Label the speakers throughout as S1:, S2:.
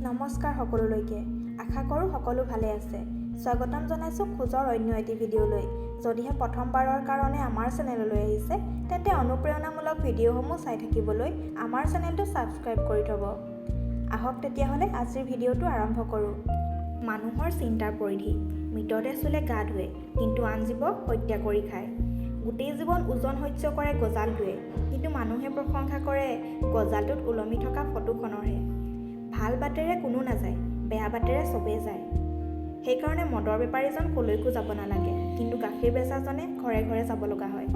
S1: নমস্কাৰ সকলোলৈকে আশা কৰোঁ সকলো ভালে আছে স্বাগতম জনাইছোঁ খোজৰ অন্য এটি ভিডিঅ'লৈ যদিহে প্ৰথমবাৰৰ কাৰণে আমাৰ চেনেললৈ আহিছে তেন্তে অনুপ্ৰেৰণামূলক ভিডিঅ'সমূহ চাই থাকিবলৈ আমাৰ চেনেলটো ছাবস্ক্ৰাইব কৰি থ'ব আহক তেতিয়াহ'লে আজিৰ ভিডিঅ'টো আৰম্ভ কৰোঁ মানুহৰ চিন্তাৰ পৰিধি মৃতদেহ চুলে গা ধুৱে কিন্তু আন জীৱ হত্যা কৰি খায় গোটেই জীৱন ওজন সহ্য কৰে গজালটোৱে কিন্তু মানুহে প্ৰশংসা কৰে গজালটোত ওলমি থকা ফটোখনৰহে ভাল বাটেৰে কোনো নাযায় বেয়া বাটেৰে চবেই যায় সেইকাৰণে মদৰ বেপাৰীজন কলৈকো যাব নালাগে কিন্তু গাখীৰ বেচাজনে ঘৰে ঘৰে যাব লগা হয়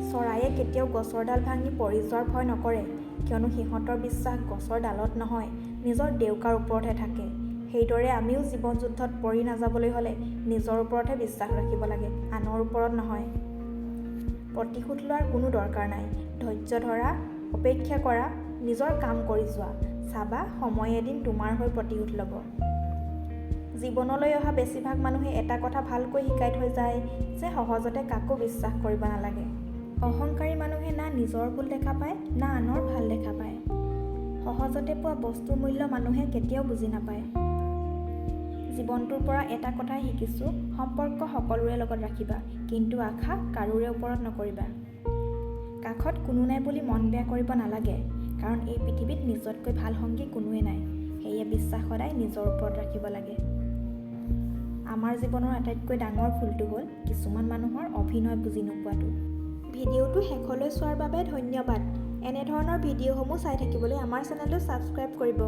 S1: চৰায়ে কেতিয়াও গছৰ ডাল ভাঙি পৰি যোৱাৰ ভয় নকৰে কিয়নো সিহঁতৰ বিশ্বাস গছৰ ডালত নহয় নিজৰ দেউকাৰ ওপৰতহে থাকে সেইদৰে আমিও জীৱন যুদ্ধত পৰি নাযাবলৈ হ'লে নিজৰ ওপৰতহে বিশ্বাস ৰাখিব লাগে আনৰ ওপৰত নহয় প্ৰতিশোধ লোৱাৰ কোনো দৰকাৰ নাই ধৈৰ্য ধৰা অপেক্ষা কৰা নিজৰ কাম কৰি যোৱা চাবা সময় এদিন তোমাৰ হৈ প্ৰতিশোধ ল'ব জীৱনলৈ অহা বেছিভাগ মানুহে এটা কথা ভালকৈ শিকাই থৈ যায় যে সহজতে কাকো বিশ্বাস কৰিব নালাগে অহংকাৰী মানুহে না নিজৰ ভুল দেখা পায় না আনৰ ভাল দেখা পায় সহজতে পোৱা বস্তুৰ মূল্য মানুহে কেতিয়াও বুজি নাপায় জীৱনটোৰ পৰা এটা কথাই শিকিছোঁ সম্পৰ্ক সকলোৰে লগত ৰাখিবা কিন্তু আশা কাৰোৰে ওপৰত নকৰিবা কাষত কোনো নাই বুলি মন বেয়া কৰিব নালাগে কাৰণ এই পৃথিৱীত নিজতকৈ ভাল সংগী কোনোৱে নাই সেয়ে বিশ্বাস সদায় নিজৰ ওপৰত ৰাখিব লাগে আমাৰ জীৱনৰ আটাইতকৈ ডাঙৰ ভুলটো হ'ল কিছুমান মানুহৰ অভিনয় বুজি নোপোৱাটো ভিডিঅ'টো শেষলৈ চোৱাৰ বাবে ধন্যবাদ এনেধৰণৰ ভিডিঅ'সমূহ চাই থাকিবলৈ আমাৰ চেনেলটো ছাবস্ক্ৰাইব কৰিব